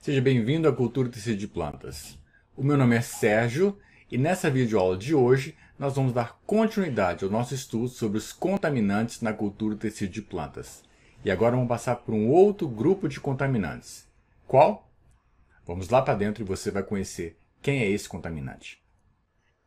Seja bem-vindo à Cultura Tecido de Plantas. O meu nome é Sérgio e nessa videoaula de hoje nós vamos dar continuidade ao nosso estudo sobre os contaminantes na cultura tecido de plantas. E agora vamos passar por um outro grupo de contaminantes. Qual? Vamos lá para dentro e você vai conhecer quem é esse contaminante.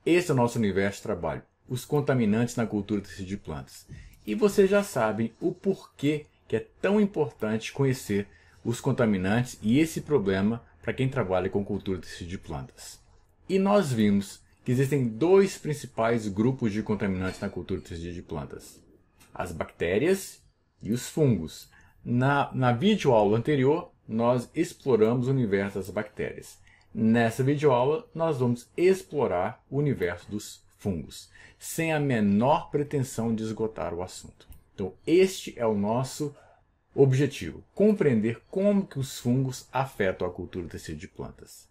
Esse é o nosso universo de trabalho, os contaminantes na cultura tecido de plantas. E vocês já sabem o porquê que é tão importante conhecer os contaminantes e esse problema para quem trabalha com cultura de tecido de plantas. E nós vimos que existem dois principais grupos de contaminantes na cultura de tecido de plantas: as bactérias e os fungos. Na videoaula anterior, nós exploramos o universo das bactérias. Nessa videoaula, nós vamos explorar o universo dos fungos, sem a menor pretensão de esgotar o assunto. Então, este é o nosso objetivo: compreender como que os fungos afetam a cultura do tecido de plantas.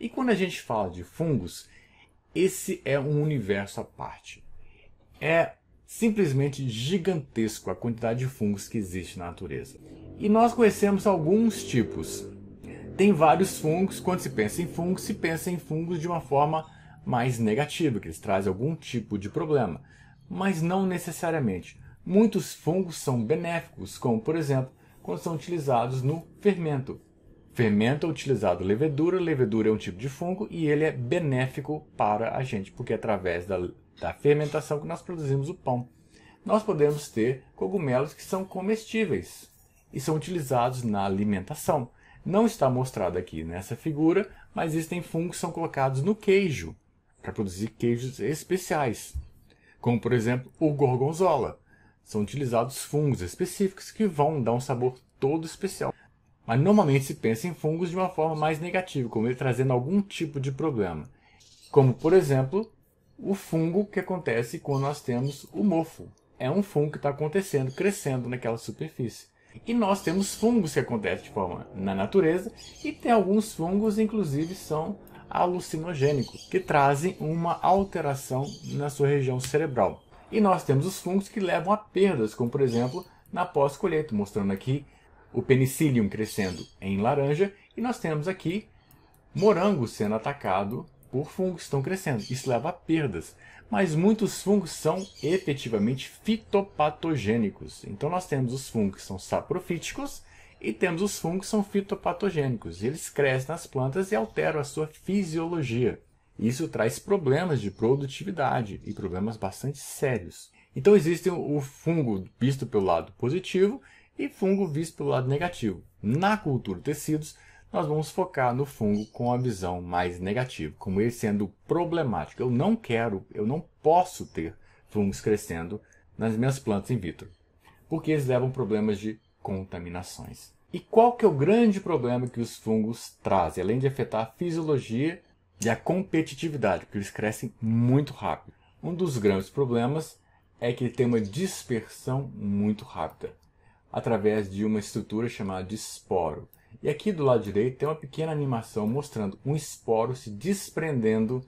E quando a gente fala de fungos, esse é um universo à parte. É simplesmente gigantesco a quantidade de fungos que existe na natureza. E nós conhecemos alguns tipos. Tem vários fungos. Quando se pensa em fungos de uma forma mais negativa, que eles trazem algum tipo de problema, mas não necessariamente. Muitos fungos são benéficos, como por exemplo, quando são utilizados no fermento. Fermento é utilizado levedura, levedura é um tipo de fungo e ele é benéfico para a gente, porque é através da fermentação que nós produzimos o pão. Nós podemos ter cogumelos que são comestíveis e são utilizados na alimentação. Não está mostrado aqui nessa figura, mas existem fungos que são colocados no queijo, para produzir queijos especiais, como por exemplo o gorgonzola. São utilizados fungos específicos que vão dar um sabor todo especial. Mas normalmente se pensa em fungos de uma forma mais negativa, como ele trazendo algum tipo de problema. Como, por exemplo, o fungo que acontece quando nós temos o mofo. É um fungo que está acontecendo, crescendo naquela superfície. E nós temos fungos que acontecem de forma na natureza, e tem alguns fungos, inclusive, são alucinogênicos, que trazem uma alteração na sua região cerebral. E nós temos os fungos que levam a perdas, como por exemplo na pós-colheita, mostrando aqui o penicillium crescendo em laranja, e nós temos aqui morango sendo atacado por fungos que estão crescendo. Isso leva a perdas, mas muitos fungos são efetivamente fitopatogênicos. Então nós temos os fungos que são saprofíticos e temos os fungos que são fitopatogênicos. Eles crescem nas plantas e alteram a sua fisiologia. Isso traz problemas de produtividade e problemas bastante sérios. Então existe o fungo visto pelo lado positivo e fungo visto pelo lado negativo. Na cultura de tecidos, nós vamos focar no fungo com a visão mais negativa, como ele sendo problemático. Eu não posso ter fungos crescendo nas minhas plantas in vitro, porque eles levam problemas de contaminações. E qual que é o grande problema que os fungos trazem, além de afetar a fisiologia e a competitividade, porque eles crescem muito rápido? Um dos grandes problemas é que ele tem uma dispersão muito rápida, através de uma estrutura chamada de esporo. E aqui do lado direito tem uma pequena animação mostrando um esporo se desprendendo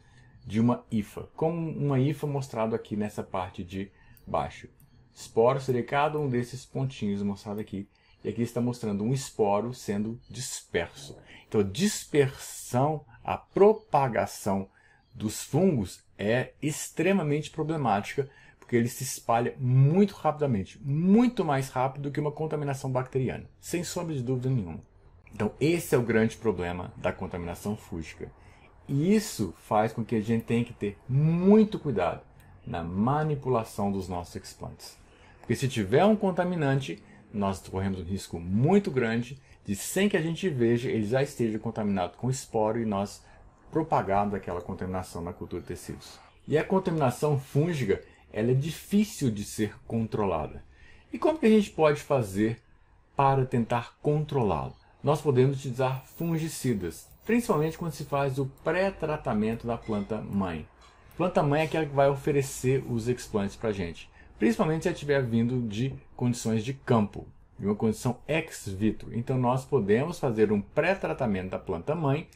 de uma hifa, como uma hifa mostrado aqui nessa parte de baixo. Esporo seria cada um desses pontinhos mostrado aqui. E aqui está mostrando um esporo sendo disperso. Então a dispersão, a propagação dos fungos é extremamente problemática, porque ele se espalha muito rapidamente, muito mais rápido do que uma contaminação bacteriana, sem sombra de dúvida nenhuma. Então esse é o grande problema da contaminação fúngica. E isso faz com que a gente tenha que ter muito cuidado na manipulação dos nossos explantes. Porque se tiver um contaminante, nós corremos um risco muito grande de, sem que a gente veja, ele já esteja contaminado com esporo e nós propagarmos aquela contaminação na cultura de tecidos. E a contaminação fúngica, ela é difícil de ser controlada. E como que a gente pode fazer para tentar controlá-lo? Nós podemos utilizar fungicidas, principalmente quando se faz o pré-tratamento da planta-mãe. Planta-mãe é aquela que vai oferecer os explantes para a gente, principalmente se ela estiver vindo de condições de campo, de uma condição ex vitro. Então nós podemos fazer um pré-tratamento da planta-mãe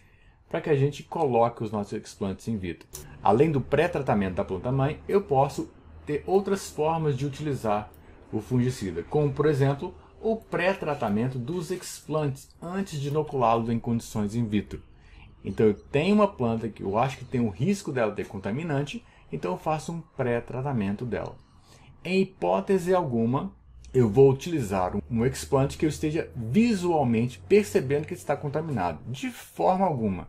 para que a gente coloque os nossos explantes in vitro. Além do pré-tratamento da planta-mãe, eu posso ter outras formas de utilizar o fungicida, como por exemplo o pré-tratamento dos explantes antes de inoculá-los em condições in vitro. Então eu tenho uma planta que eu acho que tem o risco dela ter contaminante, então eu faço um pré-tratamento dela. Em hipótese alguma, eu vou utilizar um explante que eu esteja visualmente percebendo que está contaminado. De forma alguma.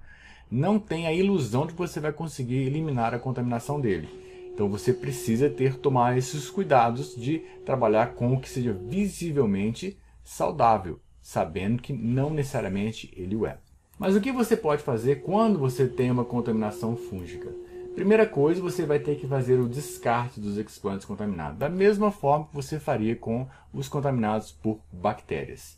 Não tem a ilusão de que você vai conseguir eliminar a contaminação dele. Então você precisa tomar esses cuidados de trabalhar com o que seja visivelmente saudável, sabendo que não necessariamente ele o é. Mas o que você pode fazer quando você tem uma contaminação fúngica? Primeira coisa, você vai ter que fazer o descarte dos explantes contaminados, da mesma forma que você faria com os contaminados por bactérias.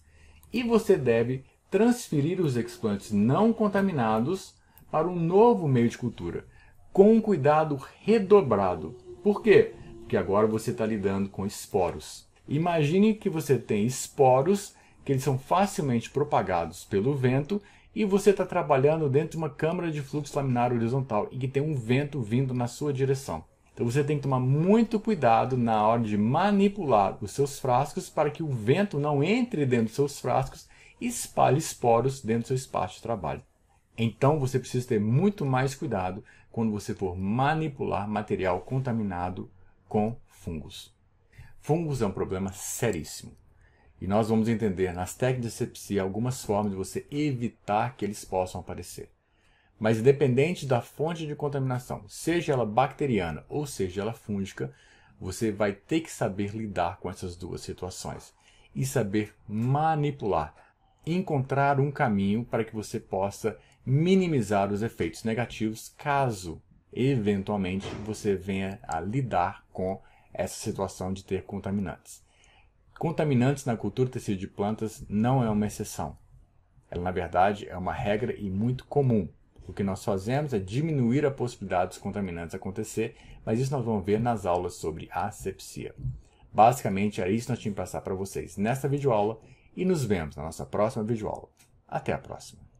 E você deve transferir os explantes não contaminados para um novo meio de cultura, com um cuidado redobrado. Por quê? Porque agora você está lidando com esporos. Imagine que você tem esporos que eles são facilmente propagados pelo vento e você está trabalhando dentro de uma câmara de fluxo laminar horizontal e que tem um vento vindo na sua direção. Então você tem que tomar muito cuidado na hora de manipular os seus frascos para que o vento não entre dentro dos seus frascos e espalhe esporos dentro do seu espaço de trabalho. Então você precisa ter muito mais cuidado quando você for manipular material contaminado com fungos. Fungos é um problema seríssimo. E nós vamos entender nas técnicas de asepsia algumas formas de você evitar que eles possam aparecer. Mas independente da fonte de contaminação, seja ela bacteriana ou seja ela fúngica, você vai ter que saber lidar com essas duas situações. E saber manipular, encontrar um caminho para que você possa minimizar os efeitos negativos caso, eventualmente, você venha a lidar com essa situação de ter contaminantes. Contaminantes na cultura de tecido de plantas não é uma exceção. Ela, na verdade, é uma regra e muito comum. O que nós fazemos é diminuir a possibilidade dos contaminantes acontecer, mas isso nós vamos ver nas aulas sobre asepsia. Basicamente, era isso que nós tínhamos que passar para vocês nesta videoaula e nos vemos na nossa próxima videoaula. Até a próxima!